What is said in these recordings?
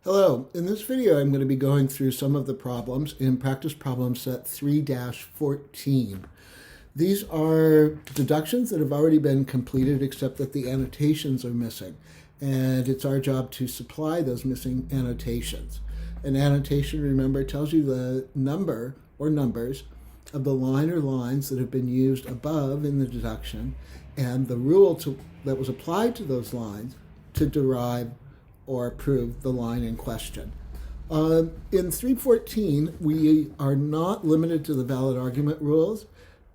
Hello, in this video I'm going to be going through some of the problems in practice problem set 3-14. These are deductions that have already been completed except that the annotations are missing, and it's our job to supply those missing annotations. An annotation, remember, tells you the number or numbers of the line or lines that have been used above in the deduction and the rule that was applied to those lines to derive or prove the line in question. In 314, we are not limited to the valid argument rules,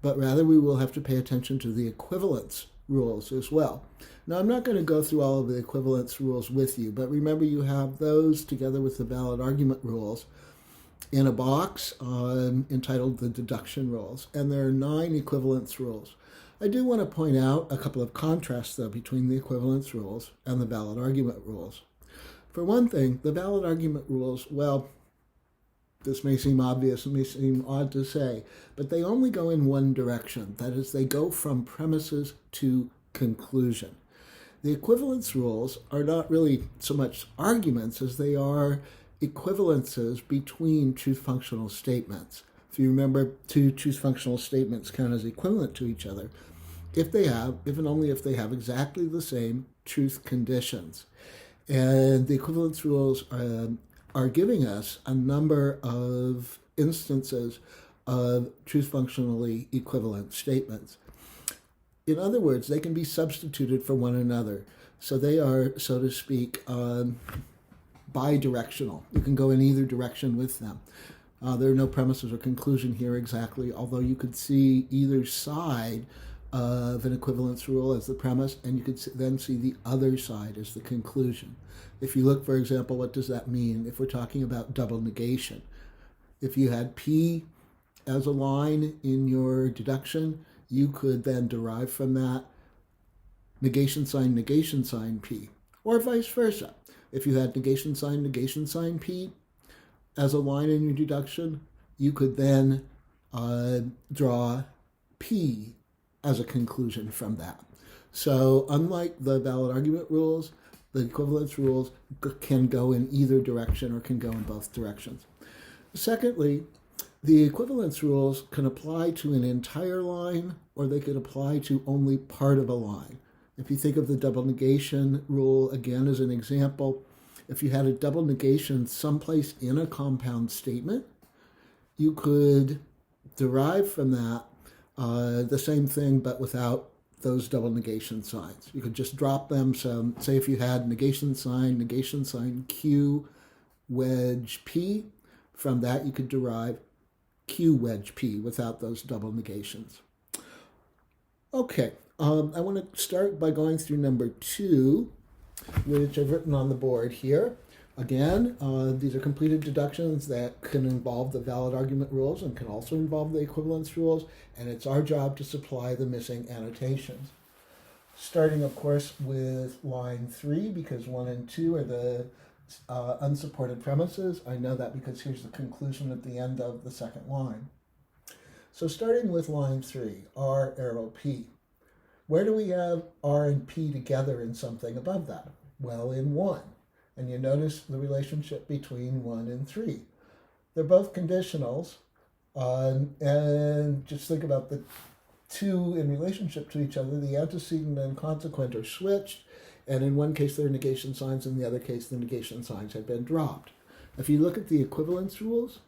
but rather we will have to pay attention to the equivalence rules as well. Now, I'm not going to go through all of the equivalence rules with you, but remember you have those together with the valid argument rules in a box entitled the deduction rules, and there are 9 equivalence rules. I do want to point out a couple of contrasts, though, between the equivalence rules and the valid argument rules. For one thing, the valid argument rules, well, this may seem obvious, it may seem odd to say, but they only go in one direction. That is, they go from premises to conclusion. The equivalence rules are not really so much arguments as they are equivalences between truth-functional statements. If you remember, 2 truth-functional statements count as equivalent to each other if and only if they have exactly the same truth conditions. And the equivalence rules are giving us a number of instances of truth-functionally equivalent statements. In other words, they can be substituted for one another. So they are, so to speak, bidirectional. You can go in either direction with them. There are no premises or conclusion here exactly, although you could see either side of an equivalence rule as the premise, and you could then see the other side as the conclusion. If you look, for example, what does that mean if we're talking about double negation? If you had P as a line in your deduction, you could then derive from that negation sign P, or vice versa. If you had negation sign P as a line in your deduction, you could then draw P as a conclusion from that. So unlike the valid argument rules, the equivalence rules can go in either direction or can go in both directions. Secondly, the equivalence rules can apply to an entire line or they could apply to only part of a line. If you think of the double negation rule again as an example, if you had a double negation someplace in a compound statement, you could derive from that the same thing, but without those double negation signs. You could just drop them. So say if you had negation sign Q wedge P, from that you could derive Q wedge P without those double negations. Okay, I want to start by going through number 2, which I've written on the board here. Again, these are completed deductions that can involve the valid argument rules and can also involve the equivalence rules, and it's our job to supply the missing annotations. Starting, of course, with line 3, because 1 and 2 are the unsupported premises. I know that because here's the conclusion at the end of the second line. So starting with line 3, R arrow P. Where do we have R and P together in something above that? Well, in 1. And you notice the relationship between 1 and 3. They're both conditionals, and just think about the 2 in relationship to each other. The antecedent and consequent are switched, and in one case they're negation signs, in the other case the negation signs have been dropped. If you look at the equivalence rules,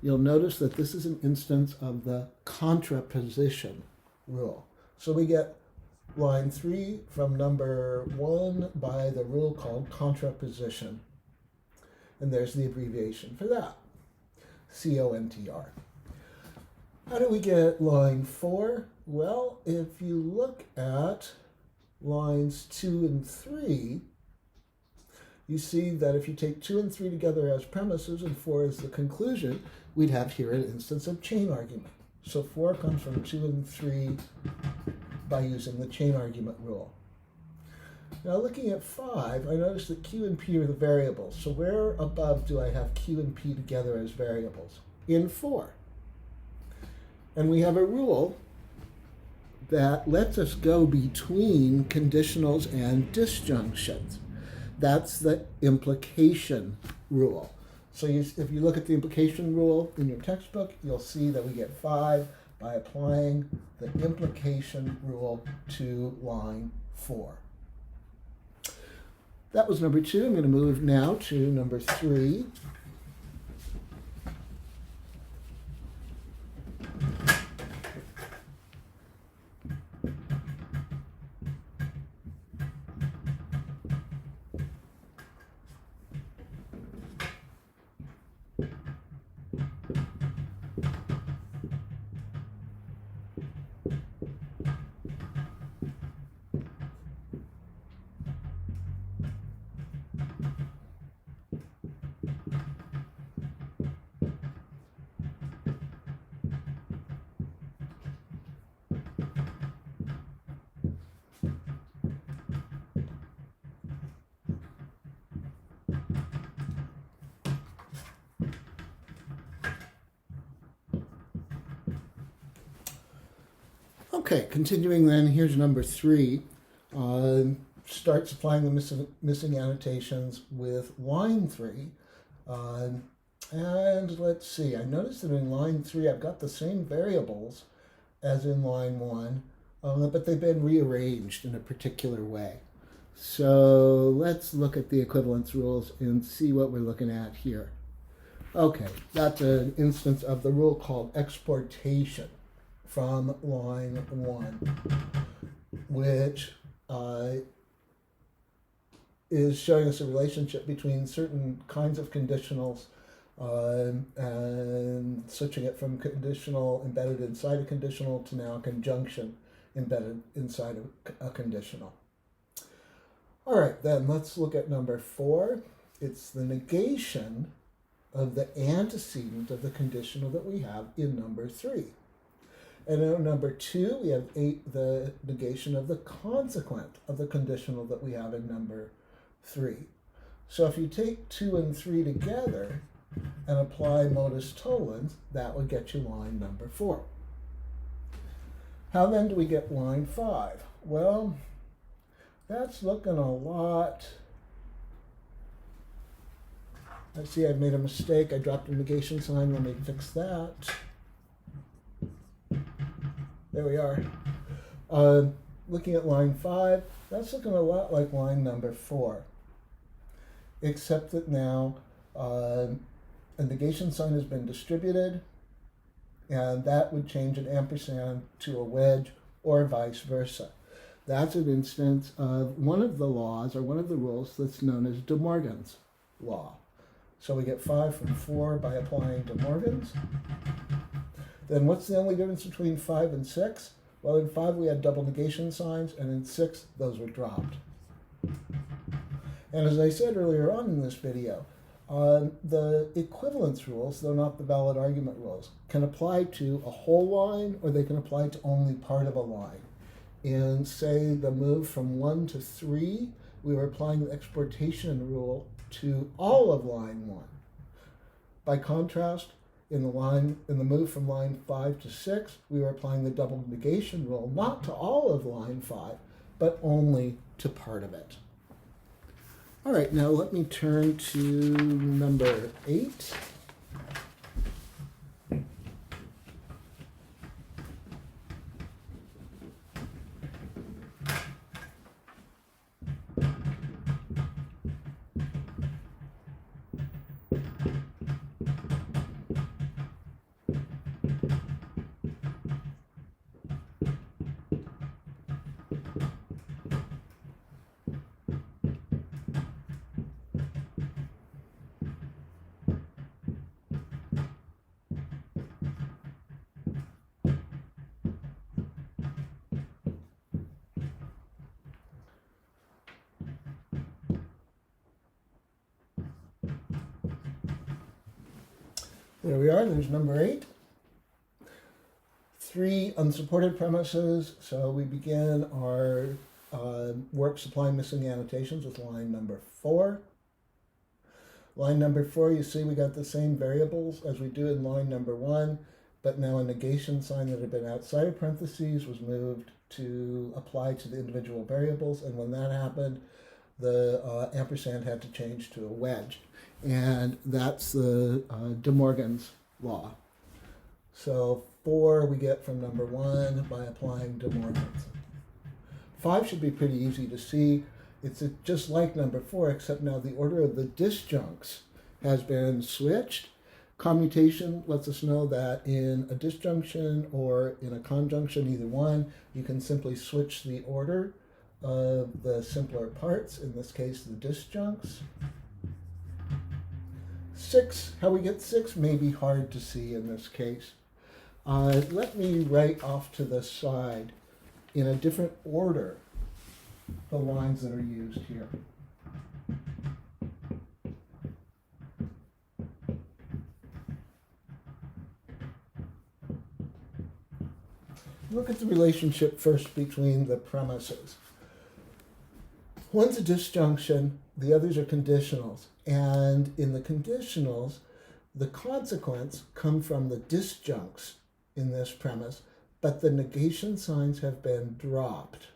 you'll notice that this is an instance of the contraposition rule. So we get line 3 from number 1 by the rule called contraposition. And there's the abbreviation for that, CONTR. How do we get line 4? Well, if you look at lines 2 and 3, you see that if you take 2 and 3 together as premises and 4 as the conclusion, we'd have here an instance of chain argument. So 4 comes from 2 and 3 by using the chain argument rule. Now looking at 5, I notice that Q and P are the variables. So where above do I have Q and P together as variables? In 4. And we have a rule that lets us go between conditionals and disjunctions. That's the implication rule. So if you look at the implication rule in your textbook, you'll see that we get 5 by applying the implication rule to line 4. That was number 2. I'm going to move now to number 3. Okay, continuing then, here's number 3. Starts applying the missing annotations with line 3. And let's see, I noticed that in line 3 I've got the same variables as in line 1, but they've been rearranged in a particular way. So let's look at the equivalence rules and see what we're looking at here. Okay, that's an instance of the rule called exportation from line 1, which is showing us a relationship between certain kinds of conditionals and switching it from conditional embedded inside a conditional to now conjunction embedded inside a conditional. All right, then let's look at number 4. It's the negation of the antecedent of the conditional that we have in number 3. And in number 2, we have the negation of the consequent of the conditional that we have in number 3. So if you take 2 and 3 together and apply modus tollens, that would get you line number 4. How then do we get line 5? Well, that's looking a lot. I see I've made a mistake. I dropped a negation sign. Let me fix that. There we are. Looking at line 5, that's looking a lot like line number 4, except that now a negation sign has been distributed, and that would change an ampersand to a wedge or vice versa. That's an instance of one of the laws or one of the rules that's known as De Morgan's law. So we get 5 from 4 by applying De Morgan's. Then what's the only difference between 5 and 6? Well, in 5 we had double negation signs, and in 6 those were dropped. And as I said earlier on in this video, the equivalence rules, though not the valid argument rules, can apply to a whole line or they can apply to only part of a line. In, say, the move from 1 to 3, we were applying the exportation rule to all of line 1. By contrast, in the move from line 5 to 6, we were applying the double negation rule, not to all of line 5, but only to part of it. All right, now let me turn to number 8. There we are, there's number 8. 3 unsupported premises, so we begin our work supplying missing annotations with line number 4. Line number 4, you see we got the same variables as we do in line number 1, but now a negation sign that had been outside of parentheses was moved to apply to the individual variables, and when that happened, the ampersand had to change to a wedge. And that's the De Morgan's law. So 4 we get from number 1 by applying De Morgan's. 5 should be pretty easy to see. It's just like number 4, except now the order of the disjuncts has been switched. Commutation lets us know that in a disjunction or in a conjunction, either one, you can simply switch the order of the simpler parts, in this case the disjuncts. 6, how we get 6 may be hard to see in this case. Let me write off to the side in a different order the lines that are used here. Look at the relationship first between the premises. One's a disjunction, the others are conditionals. And in the conditionals, the consequents come from the disjuncts in this premise, but the negation signs have been dropped.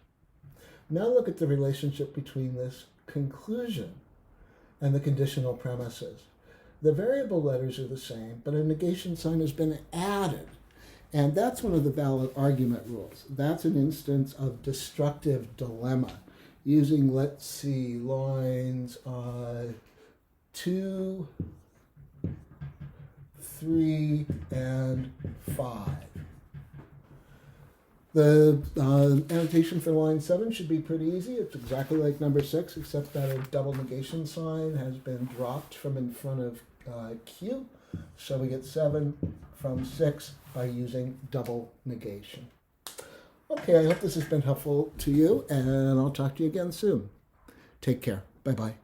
Now look at the relationship between this conclusion and the conditional premises. The variable letters are the same, but a negation sign has been added. And that's one of the valid argument rules. That's an instance of destructive dilemma using, let's see, lines 2, 3, and 5. The annotation for line 7 should be pretty easy. It's exactly like number 6, except that a double negation sign has been dropped from in front of Q. So we get 7 from 6 by using double negation. Okay, I hope this has been helpful to you, and I'll talk to you again soon. Take care. Bye-bye.